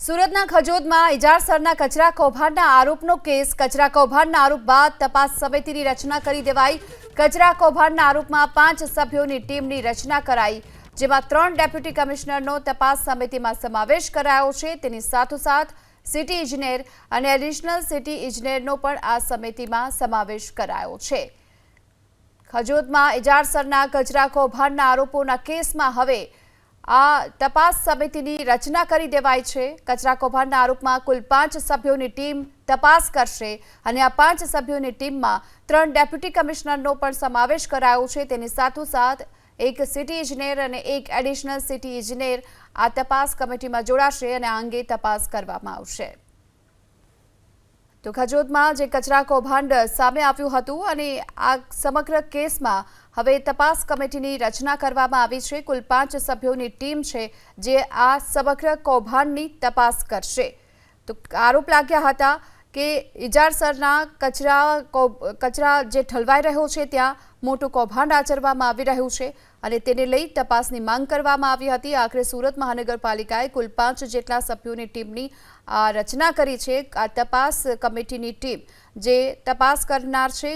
સુરતના ખજોદમાં ઇજારસરના કચરા કૌભાંડના આરોપનો કેસ કચરા કૌભાંડના આરોપ બાદ તપાસ સમિતિની રચના કરી દેવાઈ। કચરા કૌભાંડના આરોપમાં 5 સભ્યોની ટીમની રચના કરાઈ, જેમાં 3 ડેપ્યુટી કમિશનરનો તપાસ સમિતિમાં સમાવેશ કરાયો છે। તેની સાથોસાથ સિટી ઇજનેર અને એડિશનલ સિટી ઇજનેરનો પણ આ સમિતિમાં સમાવેશ કરાયો છે। ખજોદમાં ઇજારસરના કચરા કૌભાંડના આરોપોના કેસમાં હવે આ તપાસ સમિતિની રચના કરી દેવાઈ છે। કચરા કૌભાંડના આરોપમાં કુલ 5 સભ્યોની ટીમ તપાસ કરશે અને આ 5 સભ્યોની ટીમમાં 3 ડેપ્યુટી કમિશનરનો પણ સમાવેશ કરાયો છે। તેની સાથોસાથ એક સિટી ઇજનેર અને એક એડિશનલ સિટી ઇજનેર આ તપાસ કમિટીમાં જોડાશે અને આ અંગે તપાસ કરવામાં આવશે। તો ખજોદમાં જે કચરા કૌભાંડ સામે આવ્યું હતું અને આ સમગ્ર કેસમાં હવે તપાસ કમિટીની રચના કરવામાં આવી છે। કુલ 5 સભ્યોની ટીમ છે જે આ સમગ્ર કૌભાંડની તપાસ કરશે। તો આરોપ લાગ્યા હતા કે ઇજારસરના કચરા જે ઠલવાઈ રહ્યો છે ત્યાં મોટું કૌભાંડ આચરવામાં આવી રહ્યું છે અને તેને લઈ તપાસની માંગ કરવામાં આવી હતી। આખરે સુરત મહાનગરપાલિકાએ કુલ 5 જેટલા સભ્યોની ટીમની રચના કરી છે। આ તપાસ કમિટીની ટીમ જે તપાસ કરનાર છે